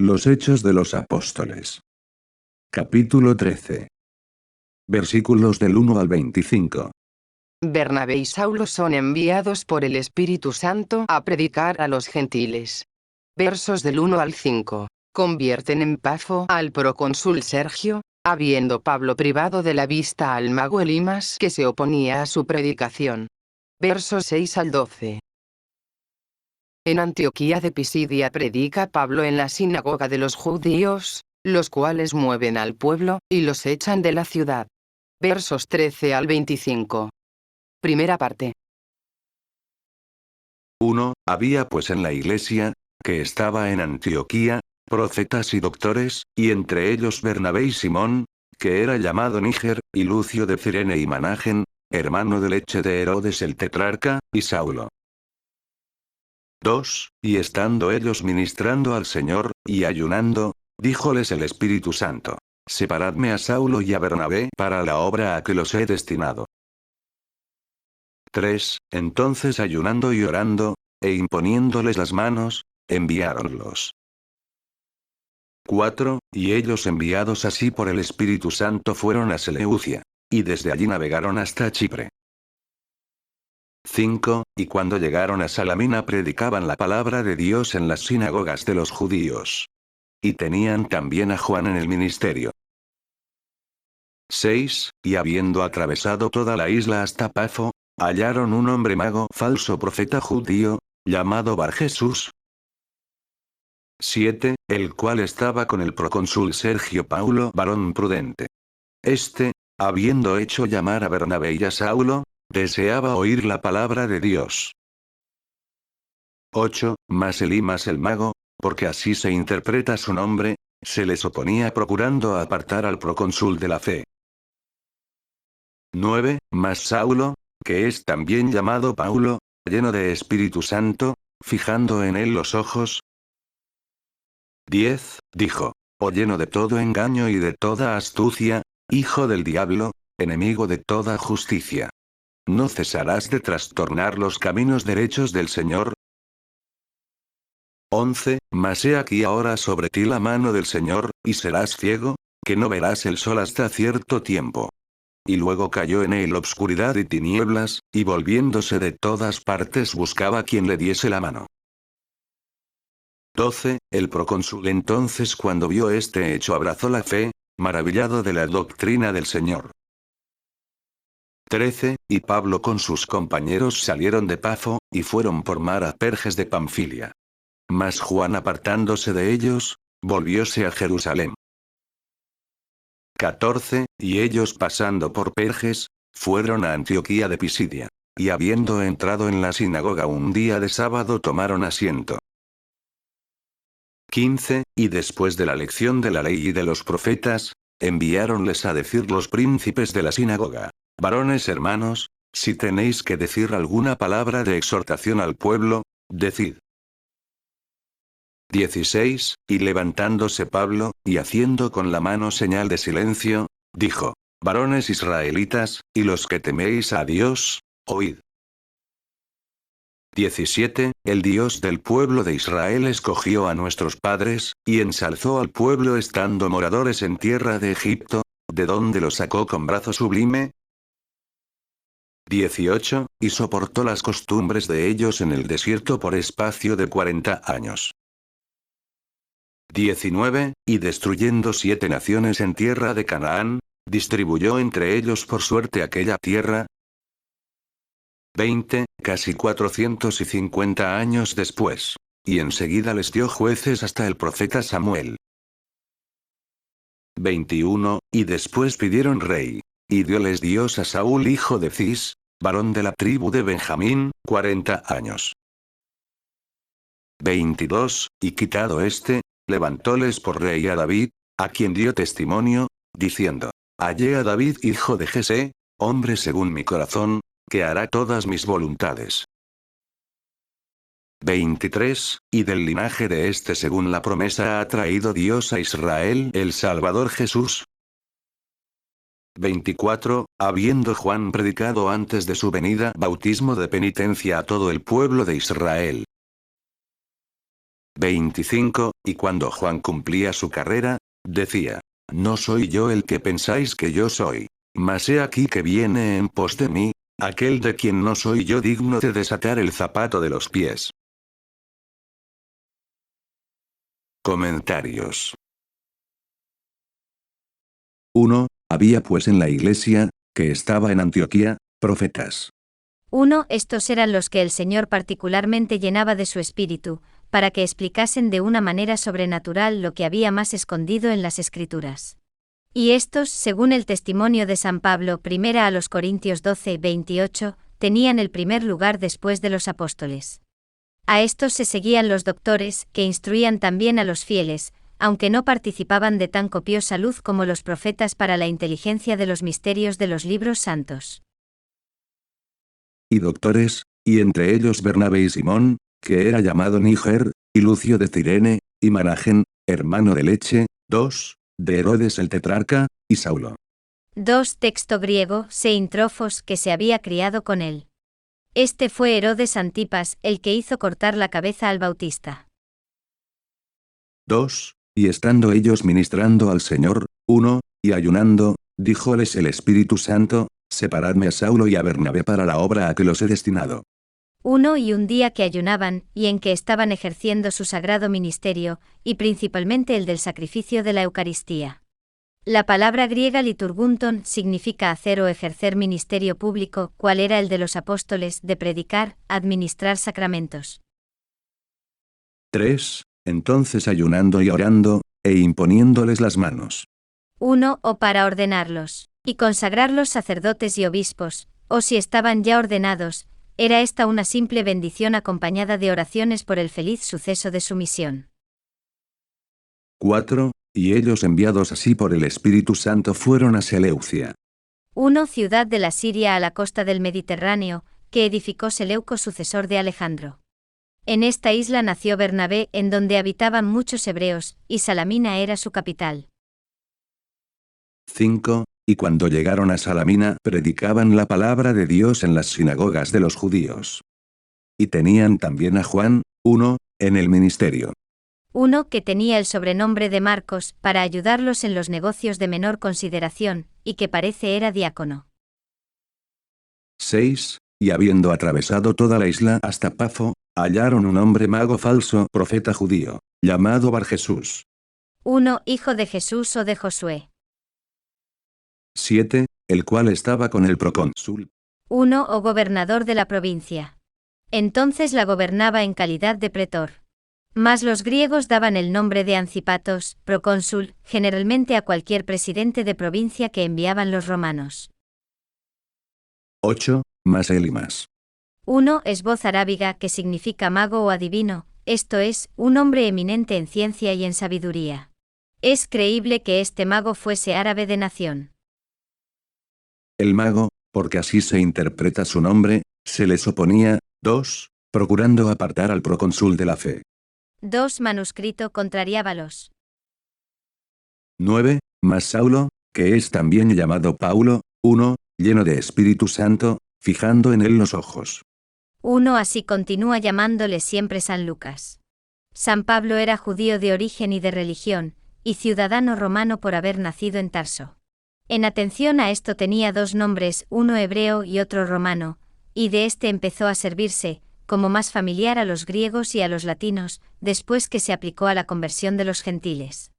Los Hechos de los Apóstoles. Capítulo 13. Versículos del 1 al 25. Bernabé y Saulo son enviados por el Espíritu Santo a predicar a los gentiles. Versos del 1 al 5. Convierten en Pafo al procónsul Sergio, habiendo Pablo privado de la vista al mago Elimas que se oponía a su predicación. Versos 6 al 12. En Antioquía de Pisidia predica Pablo en la sinagoga de los judíos, los cuales mueven al pueblo, y los echan de la ciudad. Versos 13 al 25. Primera parte. 1. Había pues en la iglesia, que estaba en Antioquía, profetas y doctores, y entre ellos Bernabé y Simón, que era llamado Níger, y Lucio de Cirene y Managen, hermano de leche de Herodes el tetrarca, y Saulo. 2. Y estando ellos ministrando al Señor, y ayunando, díjoles el Espíritu Santo: Separadme a Saulo y a Bernabé para la obra a que los he destinado. 3. Entonces ayunando y orando, e imponiéndoles las manos, enviáronlos. 4. Y ellos enviados así por el Espíritu Santo fueron a Seleucia, y desde allí navegaron hasta Chipre. 5. Y cuando llegaron a Salamina predicaban la palabra de Dios en las sinagogas de los judíos. Y tenían también a Juan en el ministerio. 6. Y habiendo atravesado toda la isla hasta Pafo, hallaron un hombre mago falso profeta judío, llamado Bar Jesús. 7. El cual estaba con el procónsul Sergio Paulo, varón prudente. Este, habiendo hecho llamar a Bernabé y a Saulo, deseaba oír la palabra de Dios. 8. Mas Elimas el mago, porque así se interpreta su nombre, se les oponía procurando apartar al procónsul de la fe. 9. Mas Saulo, que es también llamado Paulo, lleno de Espíritu Santo, fijando en él los ojos. 10. Dijo: Oh lleno de todo engaño y de toda astucia, hijo del diablo, enemigo de toda justicia. ¿No cesarás de trastornar los caminos derechos del Señor? 11. Mas he aquí ahora sobre ti la mano del Señor, y serás ciego, que no verás el sol hasta cierto tiempo. Y luego cayó en él obscuridad y tinieblas, y volviéndose de todas partes buscaba quien le diese la mano. 12. El procónsul entonces cuando vio este hecho abrazó la fe, maravillado de la doctrina del Señor. 13. Y Pablo con sus compañeros salieron de Pafo, y fueron por mar a Perges de Pamfilia. Mas Juan apartándose de ellos, volvióse a Jerusalén. 14. Y ellos pasando por Perges, fueron a Antioquía de Pisidia. Y habiendo entrado en la sinagoga un día de sábado tomaron asiento. 15. Y después de la lección de la ley y de los profetas, enviáronles a decir los príncipes de la sinagoga: Varones hermanos, si tenéis que decir alguna palabra de exhortación al pueblo, decid. 16. Y levantándose Pablo, y haciendo con la mano señal de silencio, dijo: Varones israelitas, y los que teméis a Dios, oíd. 17. El Dios del pueblo de Israel escogió a nuestros padres, y ensalzó al pueblo estando moradores en tierra de Egipto, de donde los sacó con brazo sublime. 18. Y soportó las costumbres de ellos en el desierto por espacio de 40 años. 19. Y destruyendo 7 naciones en tierra de Canaán, distribuyó entre ellos por suerte aquella tierra. 20. Casi 450 años después. Y enseguida les dio jueces hasta el profeta Samuel. 21. Y después pidieron rey. Y dióles Dios a Saúl hijo de Cis, varón de la tribu de Benjamín, 40 años. 22. Y quitado este, levantóles por rey a David, a quien dio testimonio, diciendo: Hallé a David hijo de Jesé, hombre según mi corazón, que hará todas mis voluntades. 23. Y del linaje de este según la promesa ha traído Dios a Israel el Salvador Jesús. 24. Habiendo Juan predicado antes de su venida bautismo de penitencia a todo el pueblo de Israel. 25, y cuando Juan cumplía su carrera, decía: No soy yo el que pensáis que yo soy. Mas he aquí que viene en pos de mí, aquel de quien no soy yo digno de desatar el zapato de los pies. Comentarios. 1. Había pues en la iglesia, que estaba en Antioquía, profetas. 1. Estos eran los que el Señor particularmente llenaba de su espíritu, para que explicasen de una manera sobrenatural lo que había más escondido en las Escrituras. Y estos, según el testimonio de San Pablo, 1 a los Corintios 12, 28, tenían el primer lugar después de los apóstoles. A estos se seguían los doctores, que instruían también a los fieles, aunque no participaban de tan copiosa luz como los profetas para la inteligencia de los misterios de los libros santos. Y doctores, y entre ellos Bernabé y Simón, que era llamado Níger, y Lucio de Cirene, y Managen, hermano de Leche, 2, de Herodes el tetrarca, y Saulo. 2. Texto griego, Seintrofos, que se había criado con él. Este fue Herodes Antipas, el que hizo cortar la cabeza al Bautista. 2. Y estando ellos ministrando al Señor, 1, y ayunando, díjoles el Espíritu Santo: Separadme a Saulo y a Bernabé para la obra a que los he destinado. 1. Y un día que ayunaban, y en que estaban ejerciendo su sagrado ministerio, y principalmente el del sacrificio de la Eucaristía. La palabra griega liturgunton significa hacer o ejercer ministerio público, cual era el de los apóstoles, de predicar, administrar sacramentos. 3. Entonces ayunando y orando, e imponiéndoles las manos. 1. O para ordenarlos, y consagrarlos sacerdotes y obispos, o si estaban ya ordenados, era esta una simple bendición acompañada de oraciones por el feliz suceso de su misión. 4. Y ellos enviados así por el Espíritu Santo fueron a Seleucia. 1. Ciudad de la Siria a la costa del Mediterráneo, que edificó Seleuco, sucesor de Alejandro. En esta isla nació Bernabé, en donde habitaban muchos hebreos, y Salamina era su capital. 5. Y cuando llegaron a Salamina predicaban la palabra de Dios en las sinagogas de los judíos. Y tenían también a Juan, 1, en el ministerio. 1. Que tenía el sobrenombre de Marcos, para ayudarlos en los negocios de menor consideración, y que parece era diácono. 6. Y habiendo atravesado toda la isla hasta Pafo, hallaron un hombre mago falso, profeta judío, llamado Barjesús. 1. Hijo de Jesús o de Josué. 7. El cual estaba con el procónsul. 1. O gobernador de la provincia. Entonces la gobernaba en calidad de pretor. Mas los griegos daban el nombre de Ancipatos, procónsul, generalmente a cualquier presidente de provincia que enviaban los romanos. 8. Mas Elimas. 1. Es voz arábiga, que significa mago o adivino, esto es, un hombre eminente en ciencia y en sabiduría. Es creíble que este mago fuese árabe de nación. El mago, porque así se interpreta su nombre, se les oponía. 2. Procurando apartar al procónsul de la fe. 2. Manuscrito contrariábalos. 9. Mas Saulo, que es también llamado Paulo, 1, lleno de Espíritu Santo, fijando en él los ojos. 1. Así continúa llamándole siempre San Lucas. San Pablo era judío de origen y de religión, y ciudadano romano por haber nacido en Tarso. En atención a esto tenía dos nombres, uno hebreo y otro romano, y de este empezó a servirse, como más familiar a los griegos y a los latinos, después que se aplicó a la conversión de los gentiles.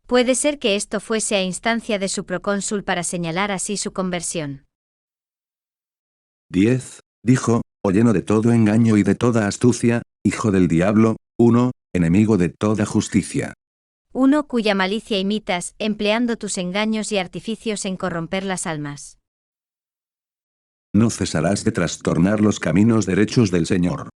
Puede ser que esto fuese a instancia de su procónsul para señalar así su conversión. 10. Dijo, o lleno de todo engaño y de toda astucia, hijo del diablo, 1, enemigo de toda justicia. 1. Cuya malicia imitas, empleando tus engaños y artificios en corromper las almas. No cesarás de trastornar los caminos derechos del Señor.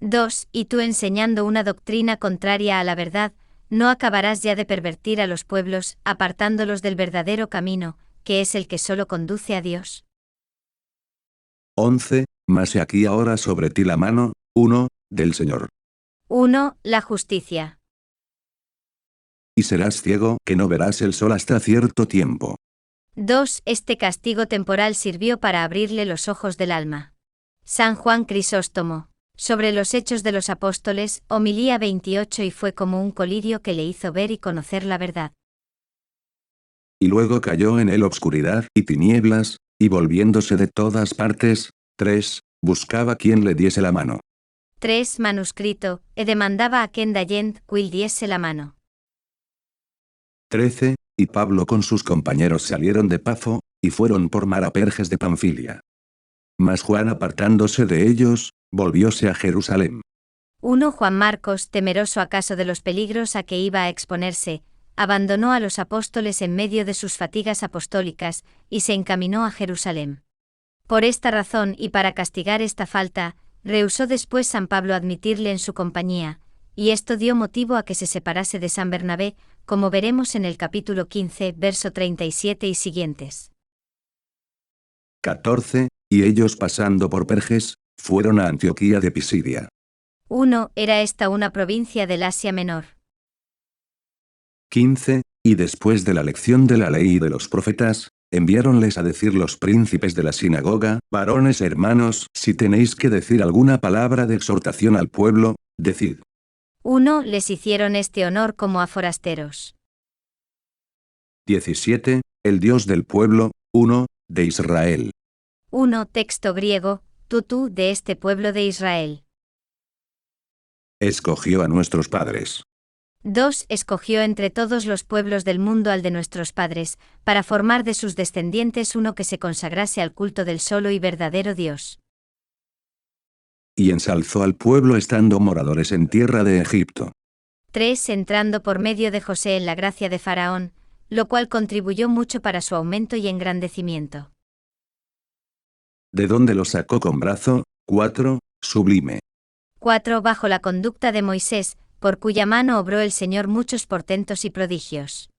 2. Y tú enseñando una doctrina contraria a la verdad, no acabarás ya de pervertir a los pueblos, apartándolos del verdadero camino, que es el que solo conduce a Dios. 11. Mas he aquí ahora sobre ti la mano, 1, del Señor. 1. La justicia. Y serás ciego, que no verás el sol hasta cierto tiempo. 2. Este castigo temporal sirvió para abrirle los ojos del alma. San Juan Crisóstomo. Sobre los Hechos de los Apóstoles, homilía 28 y fue como un colirio que le hizo ver y conocer la verdad. Y luego cayó en él obscuridad y tinieblas, y volviéndose de todas partes, 3, buscaba quien le diese la mano. 3. Manuscrito, e demandaba a quien dallent quil diese la mano. 13, y Pablo con sus compañeros salieron de Pafo, y fueron por mar a Perges de Panfilia. Mas Juan apartándose de ellos, volvióse a Jerusalén. 1. Juan Marcos, temeroso acaso de los peligros a que iba a exponerse, abandonó a los apóstoles en medio de sus fatigas apostólicas, y se encaminó a Jerusalén. Por esta razón y para castigar esta falta, rehusó después San Pablo admitirle en su compañía, y esto dio motivo a que se separase de San Bernabé, como veremos en el capítulo 15, verso 37 y siguientes. 14, y ellos pasando por Perges, fueron a Antioquía de Pisidia. 1. Era esta una provincia del Asia Menor. 15, y después de la lección de la ley y de los profetas, enviáronles a decir los príncipes de la sinagoga, varones hermanos, si tenéis que decir alguna palabra de exhortación al pueblo, decid. 1. Les hicieron este honor como a forasteros. 17, el Dios del pueblo, 1, de Israel. 1. Texto griego, tú de este pueblo de Israel. Escogió a nuestros padres. 2. Escogió entre todos los pueblos del mundo al de nuestros padres, para formar de sus descendientes uno que se consagrase al culto del solo y verdadero Dios. Y ensalzó al pueblo estando moradores en tierra de Egipto. 3. Entrando por medio de José en la gracia de Faraón, lo cual contribuyó mucho para su aumento y engrandecimiento. ¿De dónde lo sacó con brazo? 4, sublime. 4. Bajo la conducta de Moisés, por cuya mano obró el Señor muchos portentos y prodigios.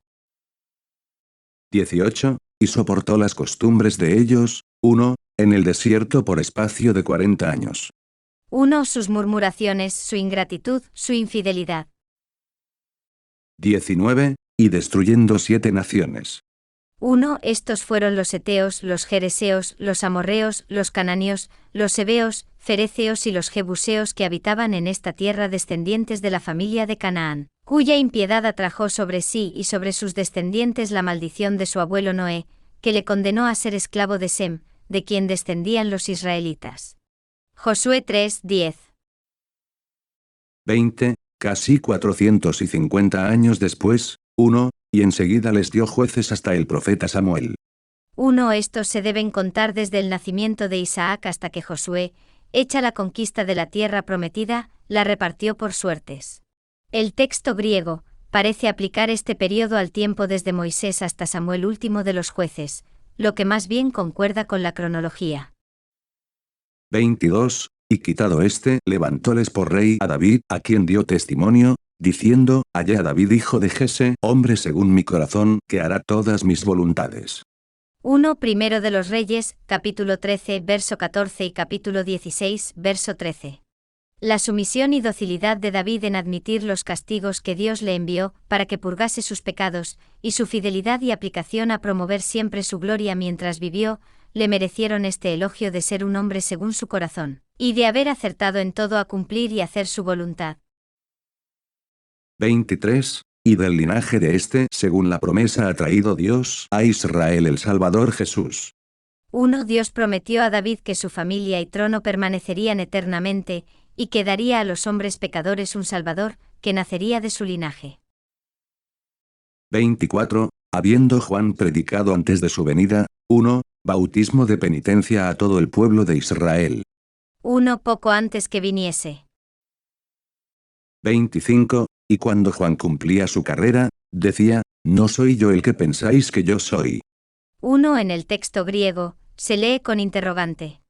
18, y soportó las costumbres de ellos, 1, en el desierto por espacio de 40 años. 1. Sus murmuraciones, su ingratitud, su infidelidad. 19, y destruyendo 7 naciones. 1. Estos fueron los heteos, los jereseos, los amorreos, los cananeos, los heveos, fereceos y los jebuseos que habitaban en esta tierra, descendientes de la familia de Canaán, cuya impiedad atrajo sobre sí y sobre sus descendientes la maldición de su abuelo Noé, que le condenó a ser esclavo de Sem, de quien descendían los israelitas. Josué 3, 10. 20, casi 450 años después, 1, y enseguida les dio jueces hasta el profeta Samuel. 1. Estos se deben contar desde el nacimiento de Isaac hasta que Josué, hecha la conquista de la tierra prometida, la repartió por suertes. El texto griego parece aplicar este periodo al tiempo desde Moisés hasta Samuel, último de los jueces, lo que más bien concuerda con la cronología. 22, y quitado este, levantóles por rey a David, a quien dio testimonio, diciendo, hallé a David hijo de Jesse, hombre según mi corazón, que hará todas mis voluntades. 1. Primero de los Reyes, capítulo 13, verso 14 y capítulo 16, verso 13. La sumisión y docilidad de David en admitir los castigos que Dios le envió para que purgase sus pecados, y su fidelidad y aplicación a promover siempre su gloria mientras vivió, le merecieron este elogio de ser un hombre según su corazón, y de haber acertado en todo a cumplir y hacer su voluntad. 23, y del linaje de este, según la promesa ha traído Dios a Israel el Salvador Jesús. 1. Dios prometió a David que su familia y trono permanecerían eternamente, y que daría a los hombres pecadores un Salvador, que nacería de su linaje. 24, habiendo Juan predicado antes de su venida, 1, bautismo de penitencia a todo el pueblo de Israel. 1. Poco antes que viniese. 25, y cuando Juan cumplía su carrera, decía, no soy yo el que pensáis que yo soy. 1. En el texto griego, se lee con interrogante.